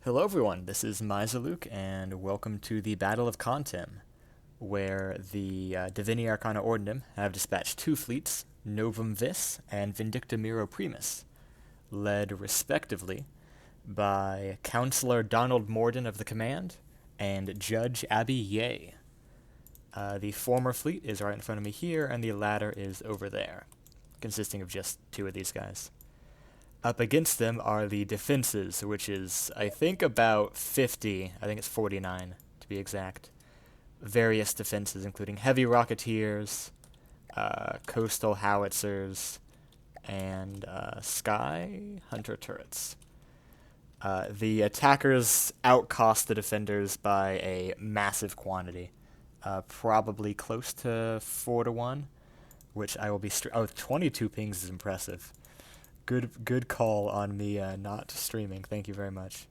Hello everyone, this is Luke, and welcome to the Battle of Contim, where the Divini Arcana Ordinem have dispatched two fleets, Novum Vis and Vindicta Miro Primus, led respectively by Counselor Donald Morden of the Command and Judge Abby Yeh. The former fleet is right in front of me here, and the latter is over there, consisting of just two of these guys. Up against them are the defenses, which is, I think, about 50. I think it's 49, to be exact. Various defenses, including heavy rocketeers, coastal howitzers, and sky hunter turrets. The attackers outcost the defenders by a massive quantity, probably close to 4-1, which I will be... 22 pings is impressive. Good call on me not streaming. Thank you very much.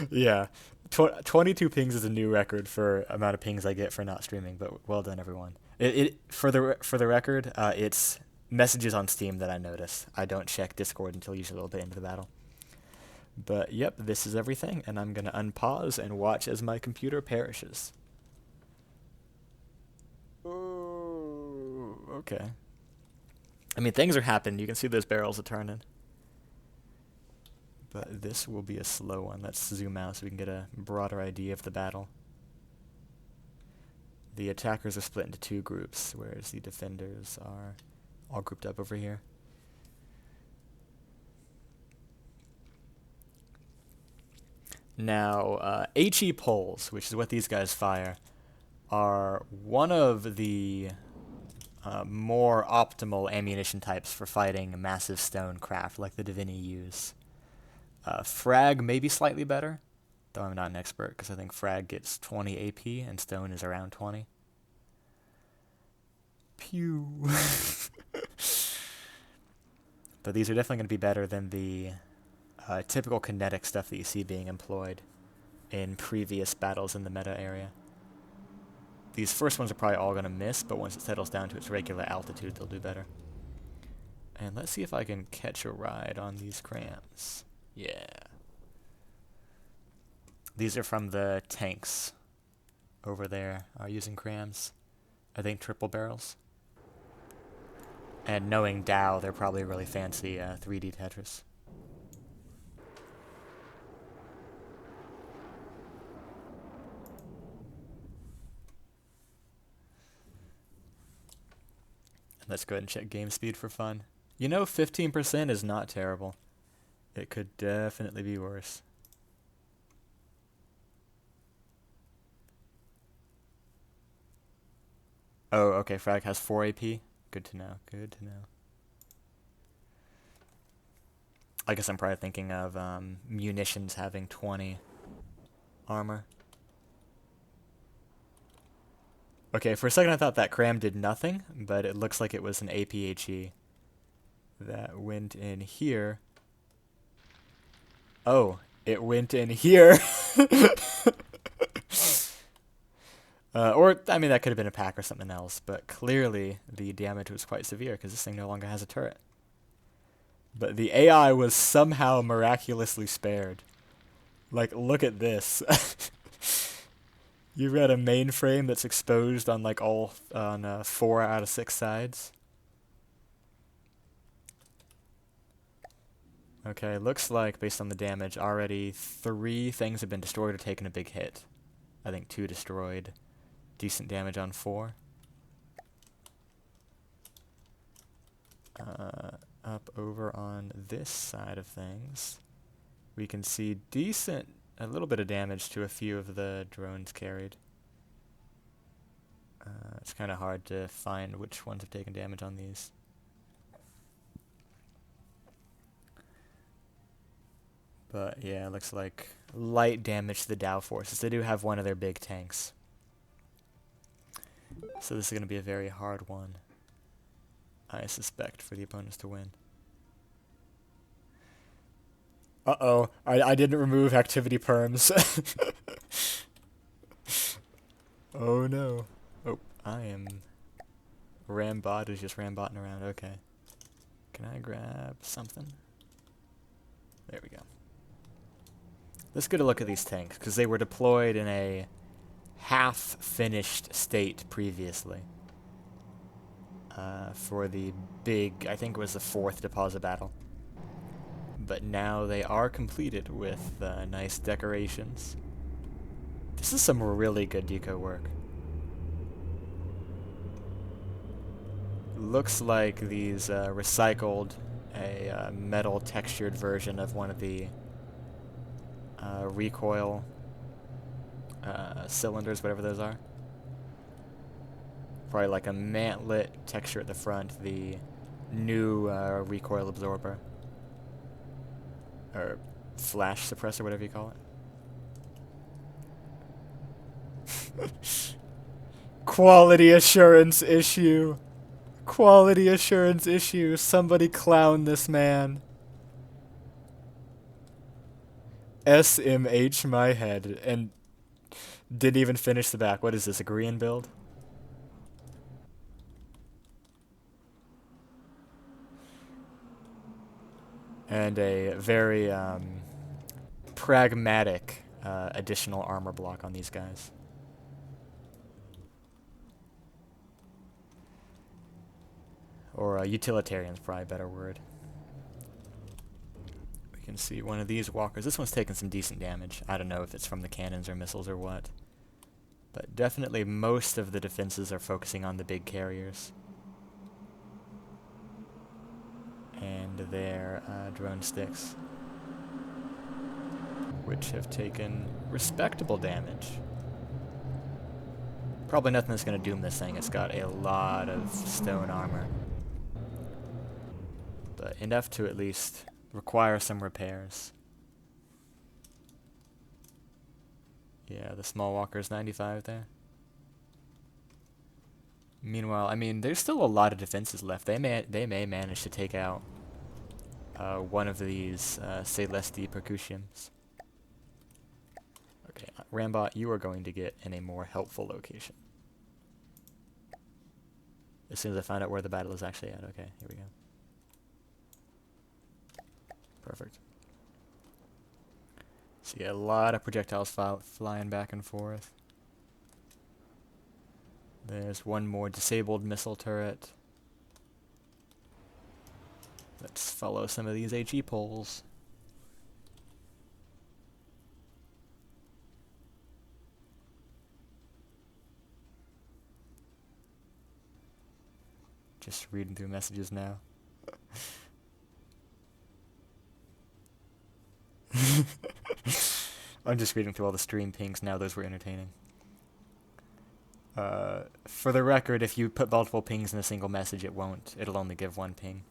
Yeah, 22 pings is a new record for amount of pings I get for not streaming. But well done, everyone. For the record, it's messages on Steam that I notice. I don't check Discord until usually a little bit into the battle. But yep, this is everything, and I'm gonna unpause and watch as my computer perishes. Oh, okay. I mean, things are happening. You can see those barrels are turning. But this will be a slow one. Let's zoom out so we can get a broader idea of the battle. The attackers are split into two groups, whereas the defenders are all grouped up over here. Now, HE poles, which is what these guys fire, are one of the more optimal ammunition types for fighting massive stone craft like the Divini use. Frag may be slightly better, though I'm not an expert because I think frag gets 20 AP and stone is around 20. Pew. But these are definitely going to be better than the typical kinetic stuff that you see being employed in previous battles in the meta area. These first ones are probably all going to miss, but once it settles down to its regular altitude, they'll do better. And let's see if I can catch a ride on these crams. Yeah. These are from the tanks over there are using crams. I think triple barrels. And knowing Dow, they're probably really fancy 3D Tetris. Let's go ahead and check game speed for fun. You know, 15% is not terrible. It could definitely be worse. Oh, okay, frag has 4 AP. Good to know, good to know. I guess I'm probably thinking of munitions having 20 armor. Okay, for a second I thought that cram did nothing, but it looks like it was an APHE that went in here. Oh, it went in here. Or, I mean, that could have been a pack or something else, but clearly the damage was quite severe because this thing no longer has a turret. But the AI was somehow miraculously spared. Like, look at this. You've got a mainframe that's exposed on like 4 out of 6 sides. Okay, looks like based on the damage, already 3 things have been destroyed or taken a big hit. I think 2 destroyed. Decent damage on 4. Up over on this side of things, we can see a little bit of damage to a few of the drones carried. It's kind of hard to find which ones have taken damage on these. But yeah, it looks like light damage to the Dow forces. They do have one of their big tanks. So this is going to be a very hard one, I suspect, for the opponents to win. Uh-oh, I didn't remove activity perms. Oh no. Oh, I am... Rambot is just rambotting around, okay. Can I grab something? There we go. let's get a look at these tanks, because they were deployed in a half-finished state previously. For the big, I think it was the 4th deposit battle. But now they are completed with nice decorations. This is some really good deco work. Looks like these recycled a metal textured version of one of the recoil cylinders, whatever those are. Probably like a mantlet texture at the front, the new recoil absorber. Or flash suppressor, whatever you call it. Quality assurance issue. Quality assurance issue. Somebody clown this man. SMH my head. And didn't even finish the back. What is this, a Korean build? And a very pragmatic additional armor block on these guys. Or utilitarian is probably a better word. We can see one of these walkers. This one's taking some decent damage. I don't know if it's from the cannons or missiles or what. But definitely most of the defenses are focusing on the big carriers. And their drone sticks, which have taken respectable damage. Probably nothing that's going to doom this thing. It's got a lot of stone armor. But enough to at least require some repairs. Yeah, the small walker's 95 there. Meanwhile, I mean, there's still a lot of defenses left. They may manage to take out one of these Celesti Percussions. Okay, Rambot, you are going to get in a more helpful location. As soon as I find out where the battle is actually at. Okay, here we go. Perfect. See a lot of projectiles flying back and forth. There's one more disabled missile turret. Let's follow some of these HE poles. Just reading through messages now. I'm just reading through all the stream pings now. Those were entertaining. For the record, if you put multiple pings in a single message, it won't. It'll only give one ping.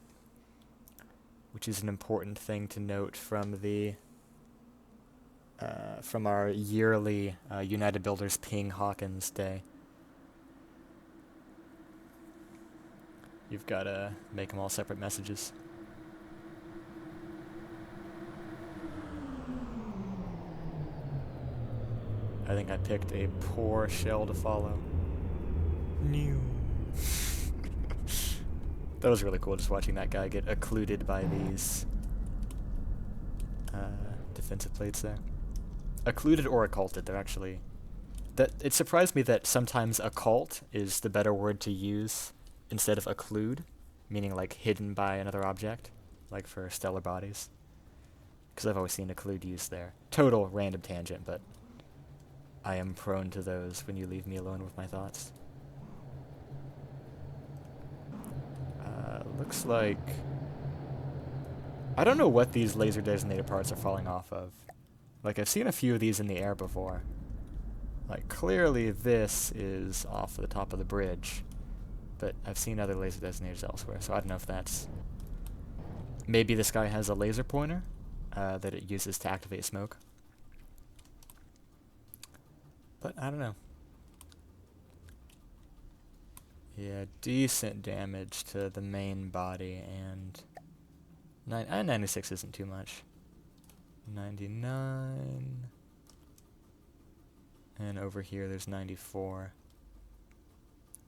Which is an important thing to note from the from our yearly United Builders Ping Hawkins Day. You've got to make them all separate messages. I think I picked a poor shell to follow. New. That was really cool, just watching that guy get occluded by these defensive plates there. Occluded or occulted, they're actually... It surprised me that sometimes occult is the better word to use instead of occlude, meaning like hidden by another object, like for stellar bodies. Because I've always seen occlude used there. Total random tangent, but I am prone to those when you leave me alone with my thoughts. Looks like... I don't know what these laser designated parts are falling off of. Like, I've seen a few of these in the air before. Like, clearly this is off the top of the bridge. But I've seen other laser designators elsewhere, so I don't know if that's... Maybe this guy has a laser pointer that it uses to activate smoke. But I don't know. Yeah, decent damage to the main body, and 96 isn't too much. 99, and over here there's 94,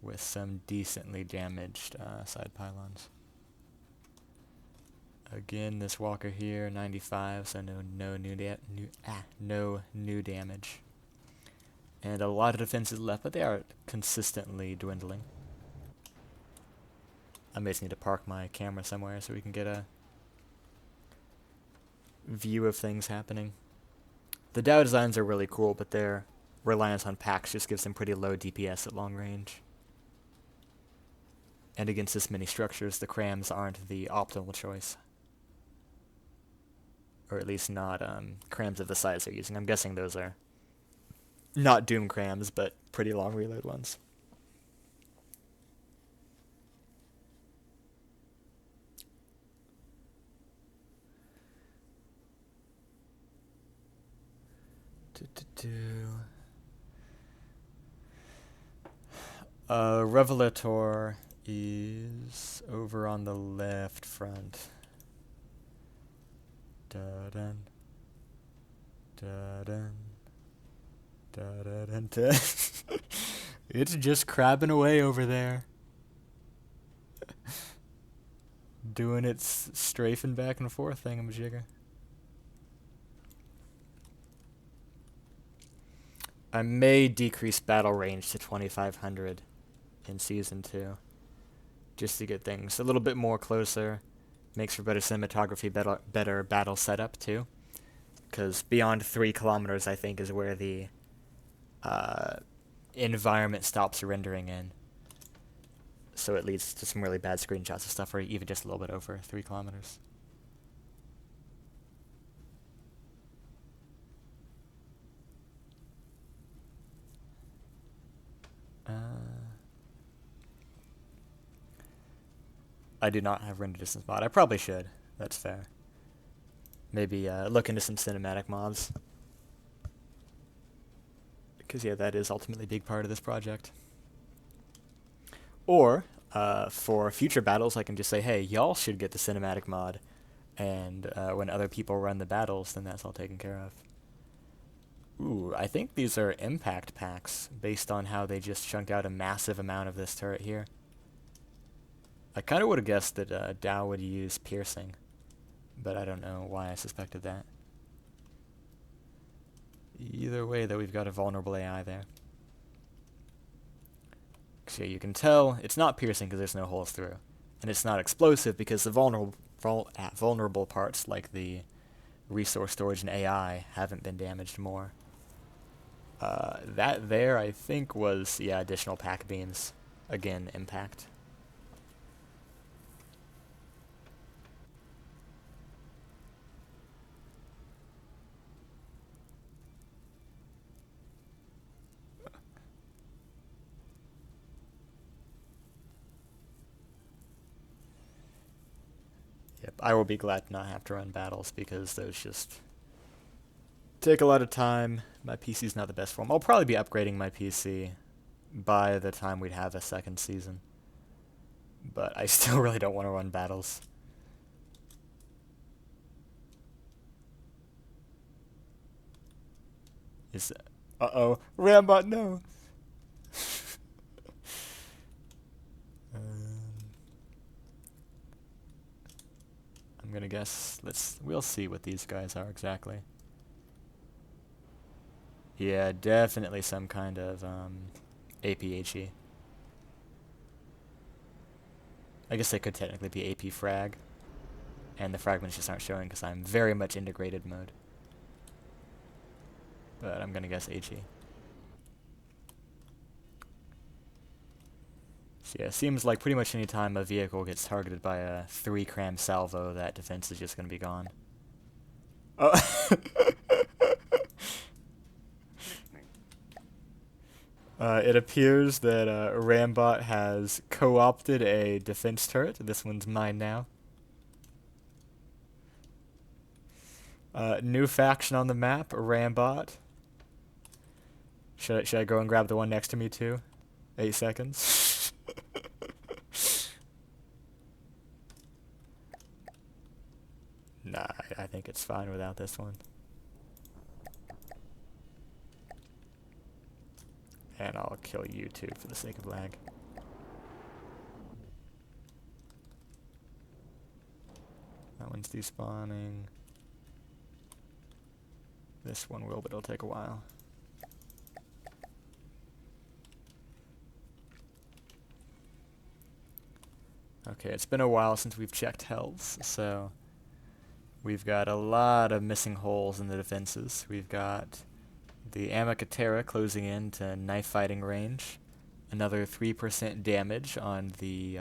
with some decently damaged side pylons. Again, this walker here, 95, so no new damage. And a lot of defenses left, but they are consistently dwindling. I may just need to park my camera somewhere so we can get a view of things happening. The Dow designs are really cool, but their reliance on packs just gives them pretty low DPS at long range. And against this many structures, the crams aren't the optimal choice. Or at least not crams of the size they're using. I'm guessing those are not Doom crams, but pretty long reload ones. Revelator is over on the left front. Da-dun. Da-dun. Da-dun. It's just crabbing away over there. Doing its strafing back and forth thingamajigger. I may decrease battle range to 2500 in Season 2. Just to get things a little bit more closer. Makes for better cinematography, better battle setup too. Because beyond 3 kilometers, I think, is where the environment stops rendering in. So it leads to some really bad screenshots of stuff, or even just a little bit over 3 kilometers. I do not have render distance mod. I probably should. That's fair. Maybe look into some cinematic mods. Because, yeah, that is ultimately a big part of this project. Or, for future battles, I can just say, hey, y'all should get the cinematic mod. And when other people run the battles, then that's all taken care of. Ooh, I think these are impact packs, based on how they just chunked out a massive amount of this turret here. I kind of would have guessed that Dow would use piercing, but I don't know why I suspected that. Either way, though, we've got a vulnerable AI there. So you can tell it's not piercing because there's no holes through, and it's not explosive because the vulnerable parts, like the resource storage and AI, haven't been damaged more. That there, I think, was, yeah, additional pack beams. Again, impact. Yep, I will be glad to not have to run battles because those just take a lot of time. My PC's not the best for them. I'll probably be upgrading my PC by the time we'd have a second season. But I still really don't want to run battles. Is uh-oh. Rambot, no! I'm gonna guess, we'll see what these guys are exactly. Yeah, definitely some kind of APHE. I guess they could technically be AP frag. And the fragments just aren't showing because I'm very much integrated mode. But I'm gonna guess HE. So yeah, it seems like pretty much any time a vehicle gets targeted by a 3-cram salvo, that defense is just gonna be gone. Oh. It appears that Rambot has co-opted a defense turret. This one's mine now. New faction on the map, Rambot. Should I go and grab the one next to me too? 8 seconds. Nah, I think it's fine without this one. And I'll kill you too for the sake of lag. That one's despawning. This one will, but it'll take a while. Okay, it's been a while since we've checked healths, so we've got a lot of missing holes in the defenses. We've got the Amicatera closing in to knife fighting range. Another 3% damage on the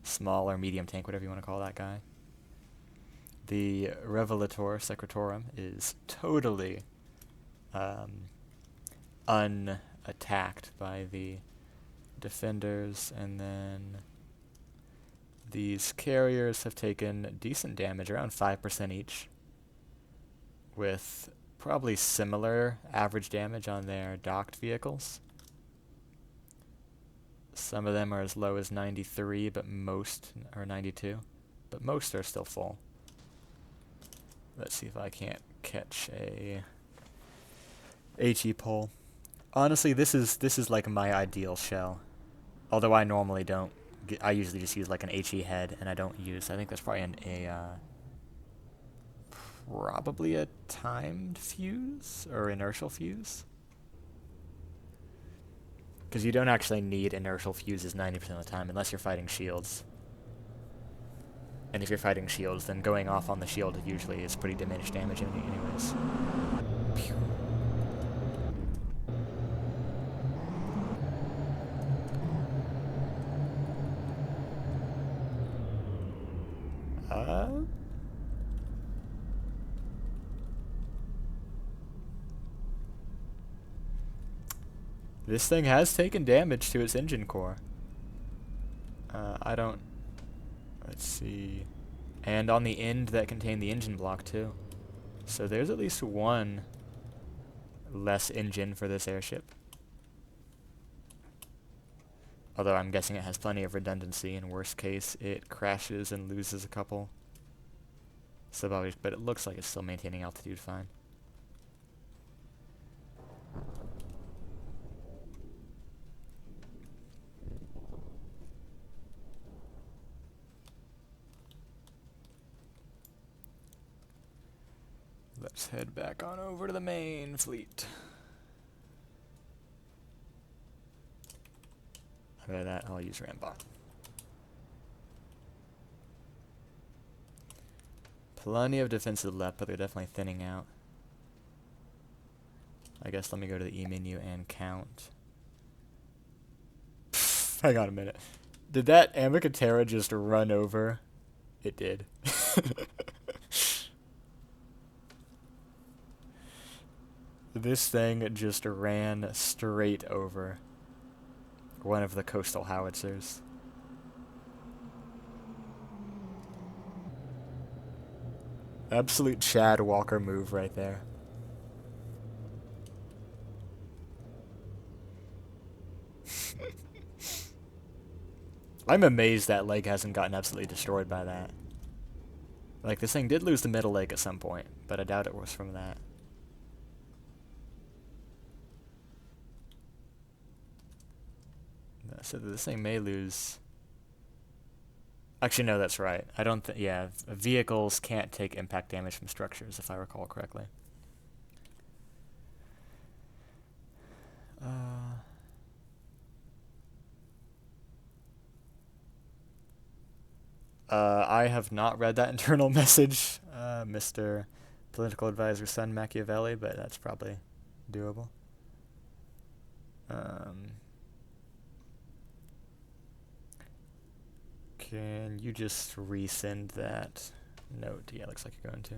small or medium tank, whatever you want to call that guy. The Revelator Secretorum is totally unattacked by the defenders, and then these carriers have taken decent damage, around 5% each, with probably similar average damage on their docked vehicles. Some of them are as low as 93, but most are 92, but most are still full. Let's see if I can't catch a HE pull. Honestly, this is like my ideal shell. Although I normally don't. I usually just use like an HE head, and I don't use. I think that's probably probably a timed fuse or inertial fuse. Because you don't actually need inertial fuses 90% of the time unless you're fighting shields. And if you're fighting shields, then going off on the shield usually is pretty diminished damage anyways. Pew. This thing has taken damage to its engine core. Let's see. And on the end that contained the engine block too. So there's at least one less engine for this airship. Although I'm guessing it has plenty of redundancy. In worst case, it crashes and loses a couple. But it looks like it's still maintaining altitude fine. Let's head back on over to the main fleet. After that, I'll use Rambot. Plenty of defensive left, but they're definitely thinning out. I guess let me go to the E menu and count. Hang on a minute. Did that Amicatera just run over? It did. This thing just ran straight over one of the coastal howitzers. Absolute Chad Walker move right there. I'm amazed that leg hasn't gotten absolutely destroyed by that. Like, this thing did lose the middle leg at some point, but I doubt it was from that. So this thing may lose. Actually, no, that's right. I don't think. Yeah, vehicles can't take impact damage from structures, if I recall correctly. I have not read that internal message, Mr. Political Advisor Son Machiavelli, but that's probably doable. Can you just resend that note? Yeah, looks like you're going to.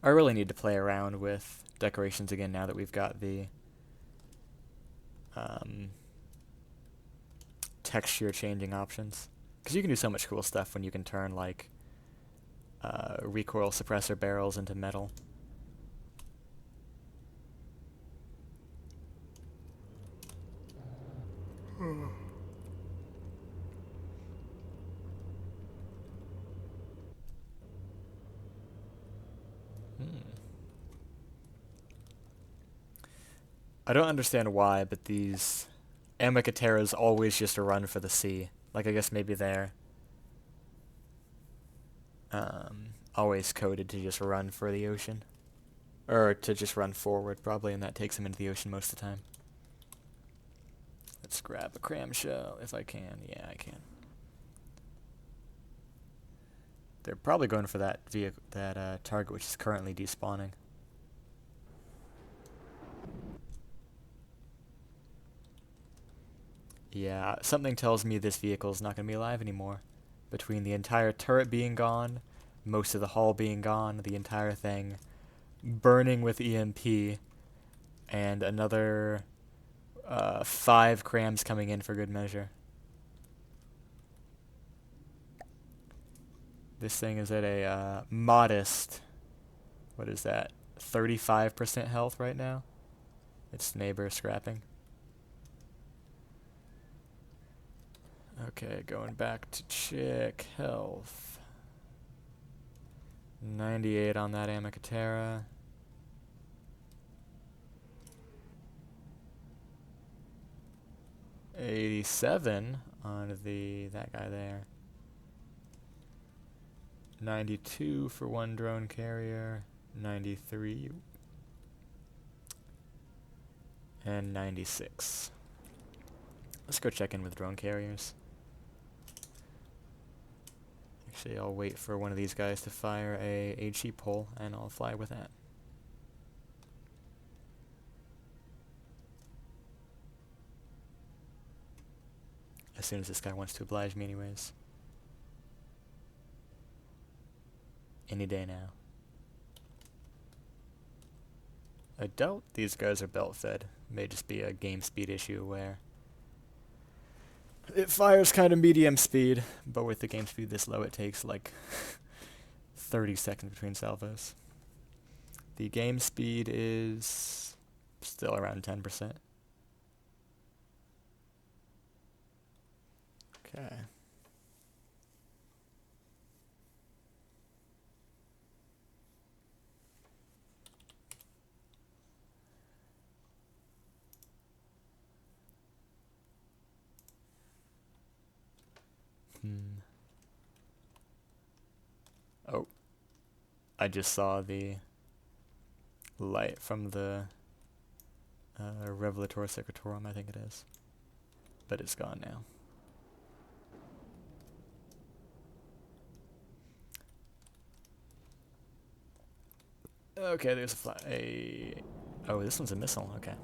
I really need to play around with decorations again now that we've got the texture changing options. Because you can do so much cool stuff when you can turn, like, recoil suppressor barrels into metal. I don't understand why, but these Amiciteras always just run for the sea. Like, I guess maybe they're always coded to just run for the ocean. Or to just run forward, probably, and that takes them into the ocean most of the time. Let's grab a cram shell, if I can. Yeah, I can. They're probably going for that vehicle, that target, which is currently despawning. Yeah, something tells me this vehicle is not going to be alive anymore. Between the entire turret being gone, most of the hull being gone, the entire thing burning with EMP, and another 5 crams coming in for good measure. This thing is at a modest, what is that, 35% health right now? Its neighbor scrapping. Okay, going back to check health. 98 on that Amicitera. $87 on that guy there. 92 for one drone carrier. 93. And 96. Let's go check in with drone carriers. Actually, I'll wait for one of these guys to fire a HE pole, and I'll fly with that. As soon as this guy wants to oblige me anyways. Any day now. I doubt these guys are belt fed. May just be a game speed issue where it fires kind of medium speed, but with the game speed this low it takes like 30 seconds between salvos. The game speed is still around 10%. Okay. Oh. I just saw the light from the Revelator Secretorum, I think it is. But it's gone now. Okay, there's oh, this one's a missile, okay.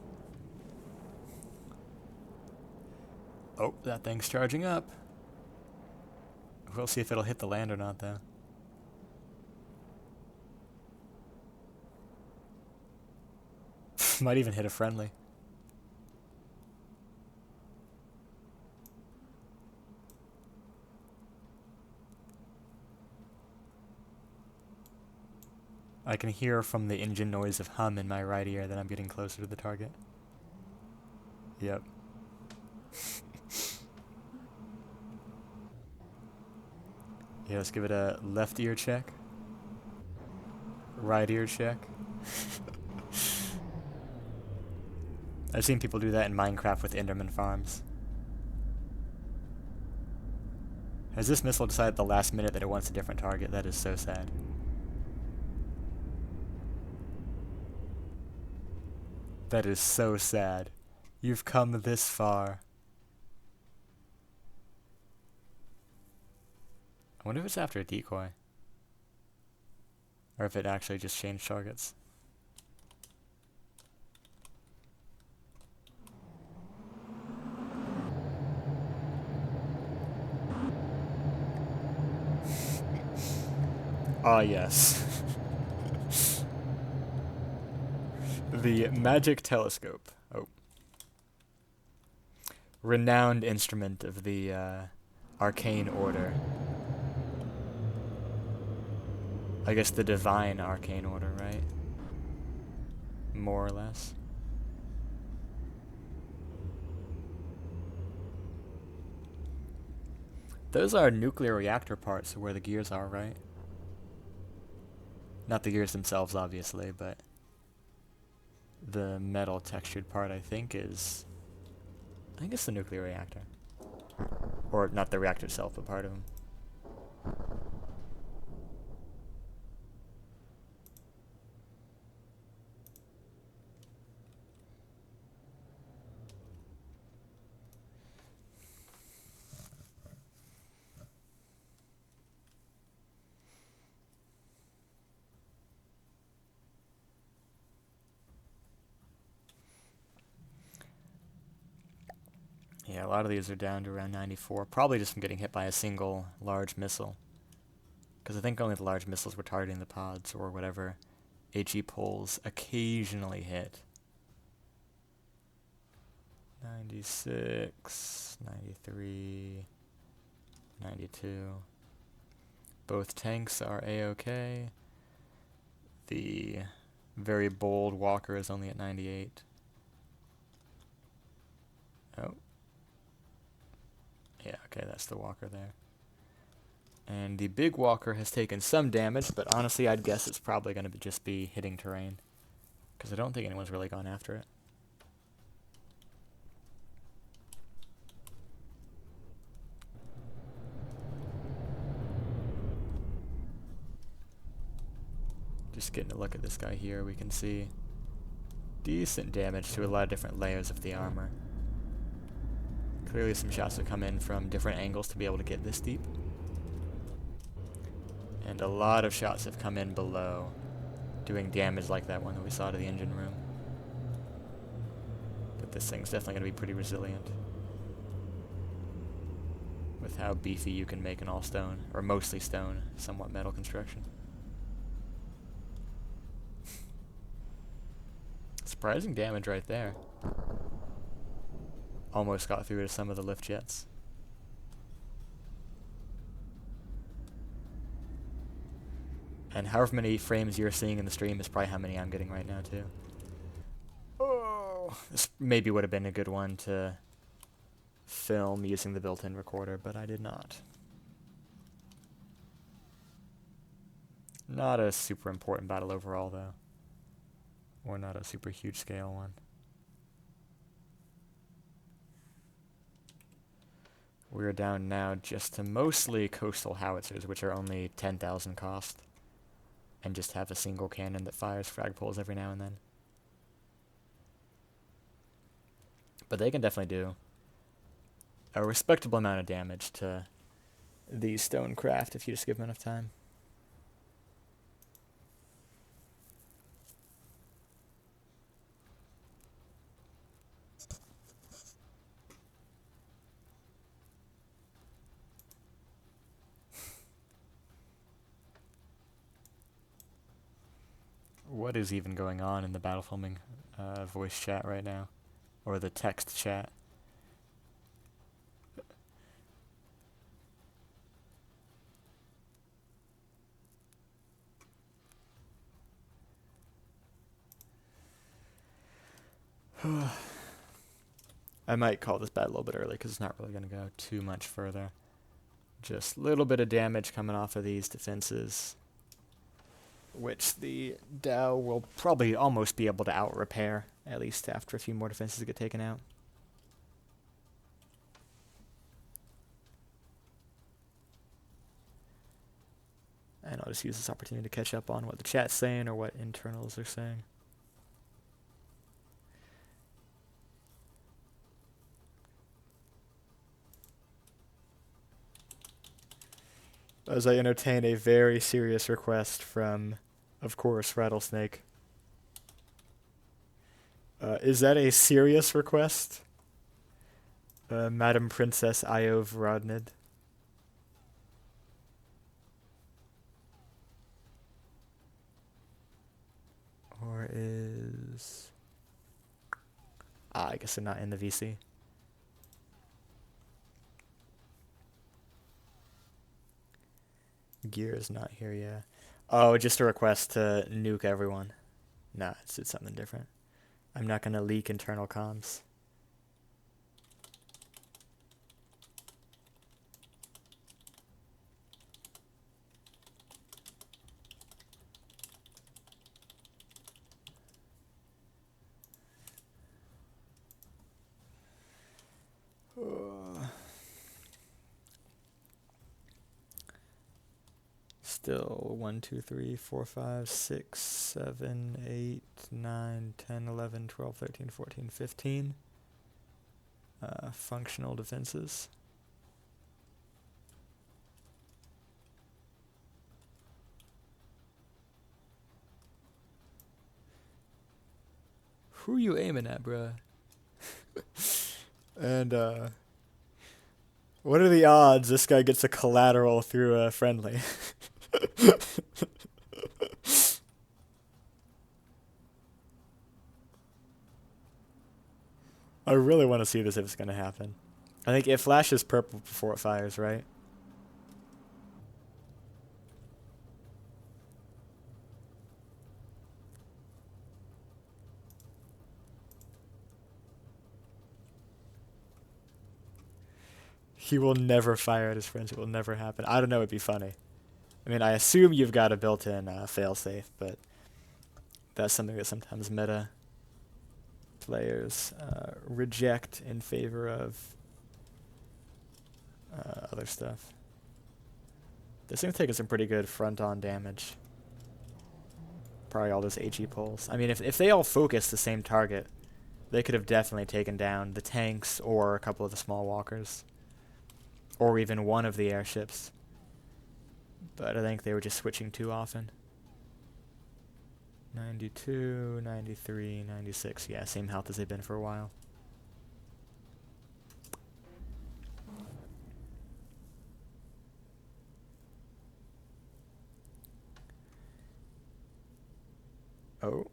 Oh, that thing's charging up. We'll see if it'll hit the land or not, though. Might even hit a friendly. I can hear from the engine noise of hum in my right ear that I'm getting closer to the target. Yep. Yeah, let's give it a left ear check. Right ear check. I've seen people do that in Minecraft with Enderman farms. Has this missile decided at the last minute that it wants a different target? That is so sad. That is so sad. You've come this far. I wonder if it's after a decoy. Or if it actually just changed targets. Ah, yes. The magic telescope. Oh. Renowned instrument of the arcane order. I guess the divine arcane order, right? More or less. Those are nuclear reactor parts where the gears are, right? Not the gears themselves, obviously, but The metal textured part, I think it's the nuclear reactor. Or not the reactor itself, but part of them. Yeah, a lot of these are down to around 94, probably just from getting hit by a single large missile. Because I think only the large missiles were targeting the pods, or whatever HE poles occasionally hit. 96, 93, 92. Both tanks are A-OK. The very bold Walker is only at 98. Oh. Yeah, okay, that's the Walker there. And the big Walker has taken some damage, but honestly I'd guess it's probably going to just be hitting terrain. Because I don't think anyone's really gone after it. Just getting a look at this guy here, we can see decent damage to a lot of different layers of the armor. Clearly some shots have come in from different angles to be able to get this deep. And a lot of shots have come in below, doing damage like that one that we saw to the engine room. But this thing's definitely going to be pretty resilient. With how beefy you can make an all stone, or mostly stone, somewhat metal construction. Surprising damage right there. Almost got through to some of the lift jets. And however many frames you're seeing in the stream is probably how many I'm getting right now too. Oh, this maybe would have been a good one to film using the built-in recorder, but I did not. Not a super important battle overall though. Or not a super huge scale one. We're down now just to mostly coastal howitzers, which are only 10,000 cost. And just have a single cannon that fires frag poles every now and then. But they can definitely do a respectable amount of damage to these stone craft if you just give them enough time. What is even going on in the battle filming voice chat right now? Or the text chat? I might call this battle a little bit early because it's not really going to go too much further. Just a little bit of damage coming off of these defenses, which the Dow will probably almost be able to out-repair, at least after a few more defenses get taken out. And I'll just use this opportunity to catch up on what the chat's saying or what internals are saying. As I entertain a very serious request from, of course, Rattlesnake. Is that a serious request? Madam Princess Io Vrodnid? Or is... I guess they're not in the VC. Gear is not here, yeah. Oh, just a request to nuke everyone. Nah, it's something different. I'm not gonna leak internal comms. still 1, 2, 3, 4, 5, 6, 7, 8, 9, 10, 11, 12, 13, 14, 15 functional defenses. Who you aiming at, bruh? And what are the odds this guy gets a collateral through a friendly? I really want to see this if it's going to happen. I think it flashes purple before it fires, right? He will never fire at his friends. It will never happen. I don't know. It'd be funny. I mean, I assume you've got a built-in failsafe, but that's something that sometimes meta players reject in favor of other stuff. This thing's taking some pretty good front-on damage. Probably all those HE pulls. I mean, if they all focus the same target, they could have definitely taken down the tanks or a couple of the small walkers. Or even one of the airships. But I think they were just switching too often. 92, 93, 96. Yeah, same health as they've been for a while. Oh.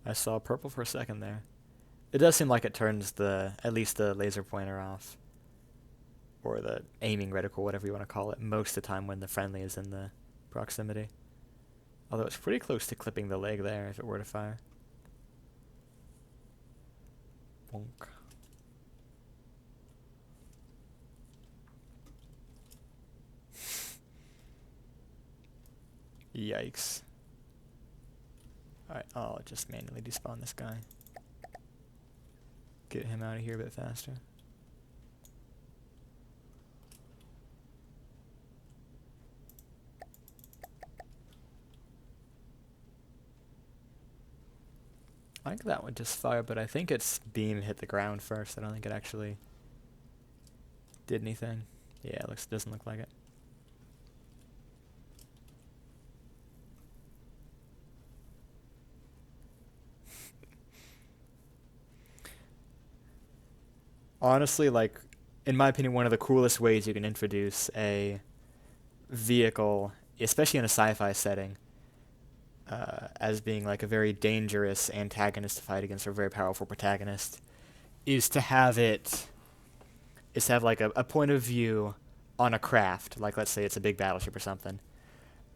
I saw purple for a second there. It does seem like it turns at least the laser pointer off. Or the aiming reticle, whatever you want to call it, most of the time when the friendly is in the proximity. Although it's pretty close to clipping the leg there if it were to fire. Bonk. Yikes. Alright, I'll just manually despawn this guy. Get him out of here a bit faster. I think that one just fired, but I think its beam hit the ground first. I don't think it actually did anything. Yeah, it doesn't look like it. Honestly, like, in my opinion, one of the coolest ways you can introduce a vehicle, especially in a sci-fi setting, as being like a very dangerous antagonist to fight against or a very powerful protagonist, is to have like a point of view on a craft, like let's say it's a big battleship or something,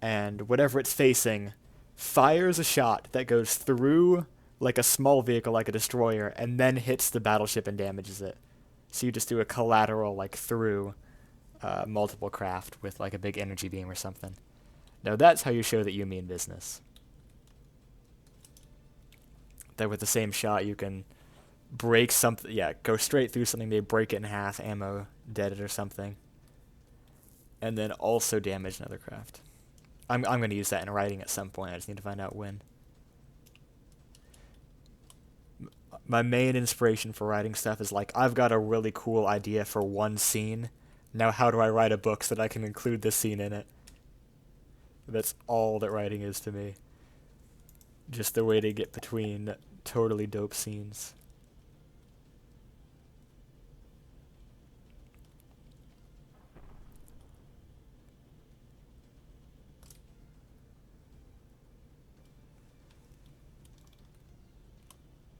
and whatever it's facing fires a shot that goes through like a small vehicle like a destroyer and then hits the battleship and damages it. So you just do a collateral like through multiple craft with like a big energy beam or something. Now that's how you show that you mean business. That with the same shot you can break something, go straight through something, maybe break it in half, ammo, dead it or something, and then also damage another craft. I'm going to use that in writing at some point. I just need to find out when. My main inspiration for writing stuff is like, I've got a really cool idea for one scene. Now how do I write a book so that I can include this scene in it? That's all that writing is to me. Just the way to get between totally dope scenes.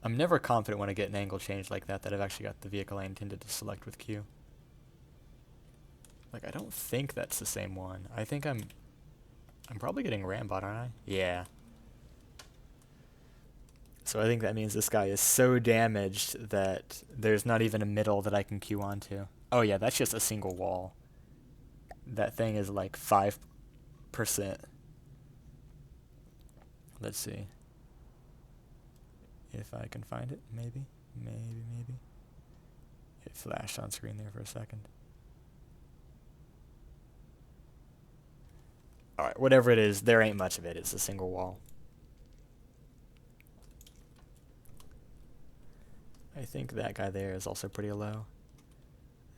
I'm never confident when I get an angle change like that I've actually got the vehicle I intended to select with Q. Like, I don't think that's the same one. I think I'm probably getting Rambot, aren't I? Yeah. So I think that means this guy is so damaged that there's not even a middle that I can Q onto. Oh yeah, that's just a single wall. That thing is like 5%. Let's see. If I can find it, maybe. It flashed on screen there for a second. Alright, whatever it is, there ain't much of it. It's a single wall. I think that guy there is also pretty low.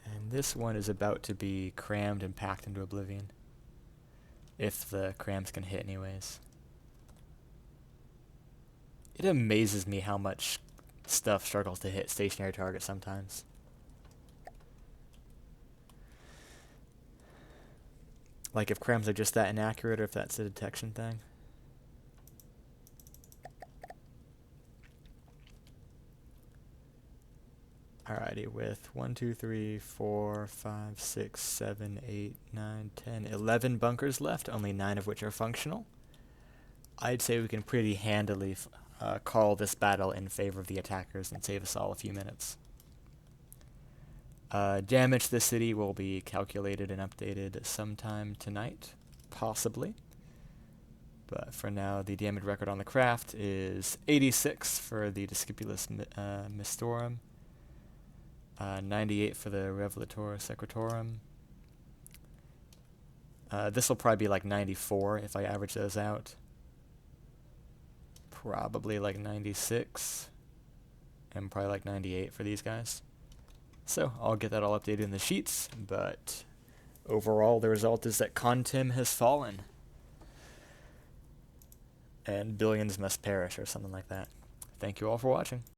And this one is about to be crammed and packed into oblivion. If the crams can hit anyways. It amazes me how much stuff struggles to hit stationary targets sometimes. Like if crams are just that inaccurate or if that's a detection thing. Alrighty, with 1, 2, 3, 4, 5, 6, 7, 8, 9, 10, 11 bunkers left, only 9 of which are functional. I'd say we can pretty handily call this battle in favor of the attackers and save us all a few minutes. Damage to the city will be calculated and updated sometime tonight, possibly. But for now, the damage record on the craft is 86 for the Discipulus Mistorum, 98 for the Revelator Secretorum. This will probably be like 94 if I average those out. Probably like 96, and probably like 98 for these guys. So I'll get that all updated in the sheets, but overall the result is that Contim has fallen. And billions must perish, or something like that. Thank you all for watching.